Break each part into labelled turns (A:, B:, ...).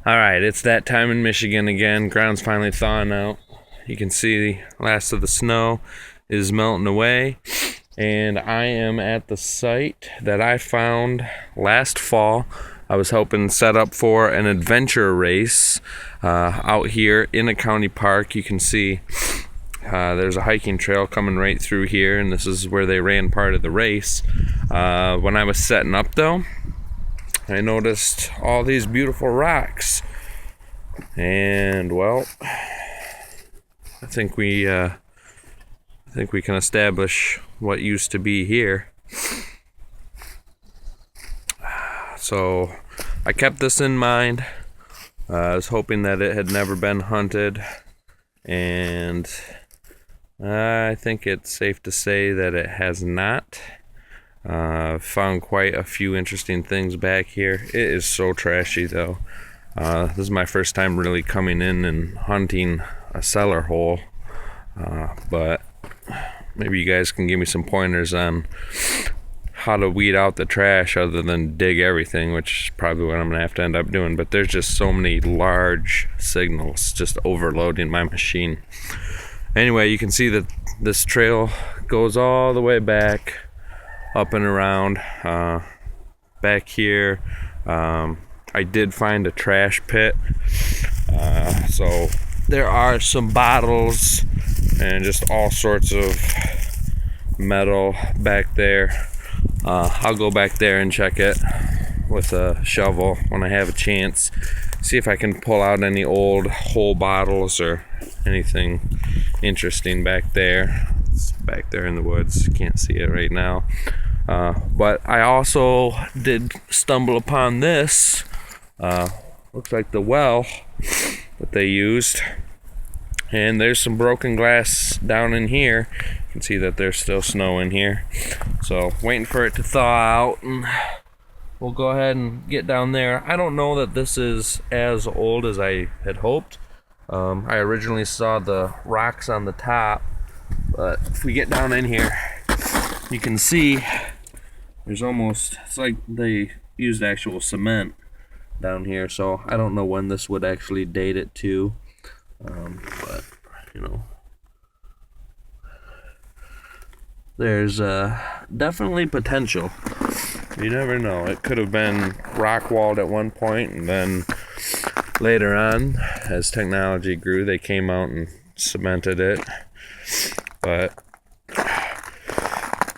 A: Alright, it's that time in Michigan again. Ground's finally thawing out. You can see the last of the snow is melting away. And I am at the site that I found last fall. I was hoping to set up for an adventure race out here in a county park. You can see there's a hiking trail coming right through here, and this is where they ran part of the race. When I was setting up though, I noticed all these beautiful rocks, and well, I think we can establish what used to be here. So I kept this in mind. I was hoping that it had never been hunted, and I think it's safe to say that it has not. Found quite a few interesting things back here. It is so trashy though. This is my first time really coming in and hunting a cellar hole, but maybe you guys can give me some pointers on how to weed out the trash other than dig everything, which is probably what I'm gonna have to end up doing. But there's just so many large signals just overloading my machine. Anyway, you can see that this trail goes all the way back up and around. Back here I did find a trash pit, so there are some bottles and just all sorts of metal back there. I'll go back there and check it with a shovel when I have a chance, see if I can pull out any old whole bottles or anything interesting back there. It's back there in the woods, can't see it right now. But I also did stumble upon this. Looks like the well that they used. And there's some broken glass down in here. You can see that there's still snow in here. So waiting for it to thaw out, and we'll go ahead and get down there. I don't know that this is as old as I had hoped. I originally saw the rocks on the top, but if we get down in here, you can see there's almost, it's like they used actual cement down here, so I don't know when this would actually date it to, but you know, there's definitely potential. You never know, it could have been rock walled at one point, and then later on, as technology grew, they came out and cemented it. But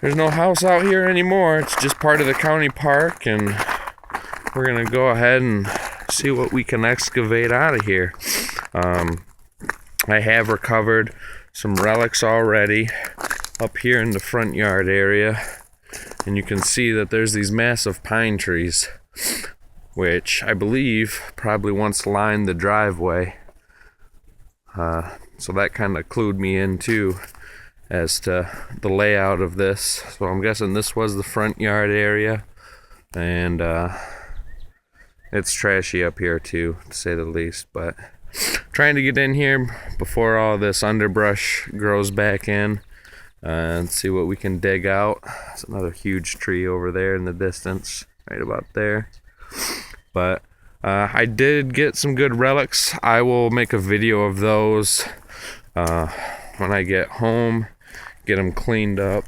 A: there's no house out here anymore. It's just part of the county park, and we're gonna go ahead and see what we can excavate out of here. I have recovered some relics already up here in the front yard area, and you can see that there's these massive pine trees, which I believe probably once lined the driveway. So that kind of clued me in too as to the layout of this. So I'm guessing this was the front yard area, and it's trashy up here too, to say the least. But trying to get in here before all this underbrush grows back in, and see what we can dig out. There's another huge tree over there in the distance, right about there. But I did get some good relics. I will make a video of those when I get home, get them cleaned up,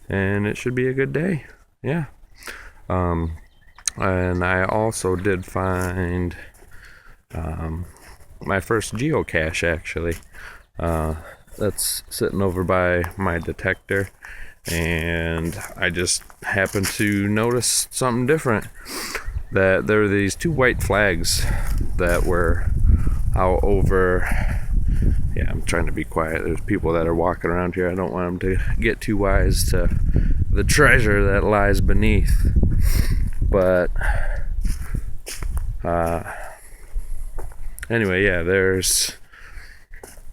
A: and it should be a good day. Yeah. And I also did find my first geocache, actually. That's sitting over by my detector, and I just happened to notice something different. That there were these two white flags that were out over, yeah, I'm trying to be quiet, there's people that are walking around here. I don't want them to get too wise to the treasure that lies beneath. But anyway, yeah, there's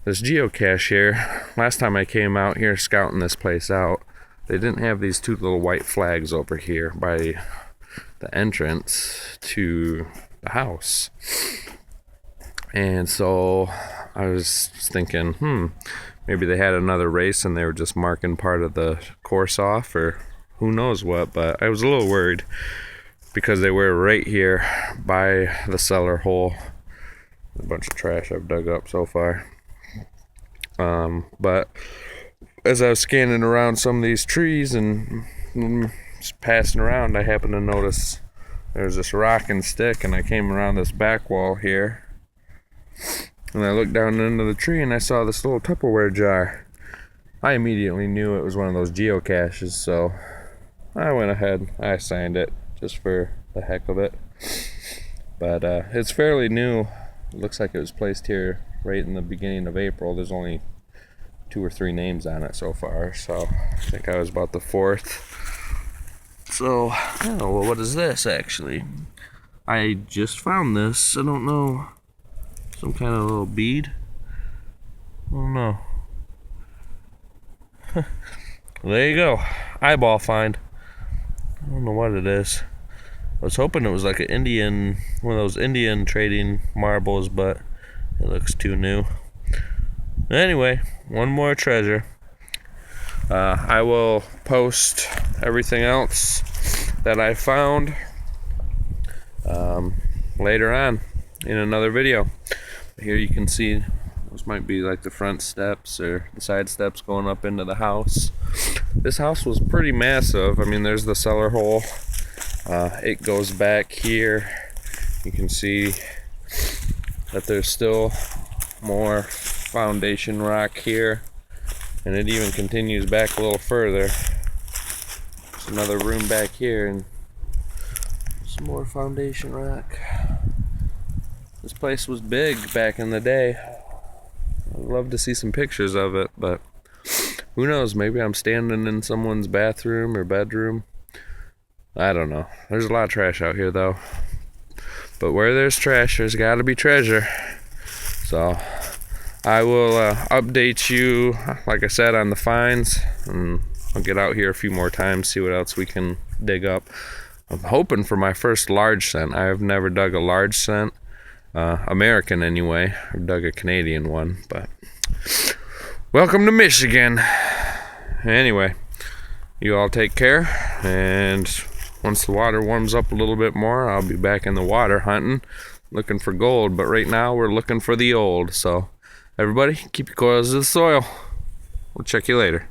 A: this geocache here. Last time I came out here scouting this place out, they didn't have these two little white flags over here by the entrance to the house. And so I was thinking, maybe they had another race and they were just marking part of the course off, or who knows what. But I was a little worried. because they were right here by the cellar hole. A bunch of trash I've dug up so far. But as I was scanning around some of these trees and just passing around, I happened to notice there's this rock and stick, and I came around this back wall here, and I looked down into the tree and I saw this little Tupperware jar. I immediately knew it was one of those geocaches, so I went ahead, I signed it just for the heck of it. But it's fairly new. It looks like it was placed here right in the beginning of April. There's only 2 or 3 names on it so far, so I think I was about the 4th. So, oh, well, what is this actually? I just found this. I don't know. Some kind of little bead? I don't know. There you go. Eyeball find. I don't know what it is. I was hoping it was like an Indian, one of those Indian trading marbles, but it looks too new. Anyway, one more treasure. I will post everything else that I found later on in another video. Here you can see those might be like the front steps or the side steps going up into the house. This house was pretty massive. I mean, there's the cellar hole. It goes back here. You can see that there's still more foundation rock here, and it even continues back a little further. There's another room back here and some more foundation rock. This place was big back in the day. I'd love to see some pictures of it, but who knows, maybe I'm standing in someone's bathroom or bedroom. I don't know. There's a lot of trash out here though. But where there's trash, there's gotta be treasure. So I will update you, like I said, on the finds, and I'll get out here a few more times, see what else we can dig up. I'm hoping for my first large scent. I have never dug a large scent, American anyway. I've dug a Canadian one, but welcome to Michigan. Anyway, you all take care, and once the water warms up a little bit more, I'll be back in the water hunting, looking for gold. But right now we're looking for the old. So everybody, keep your coils to the soil. We'll check you later.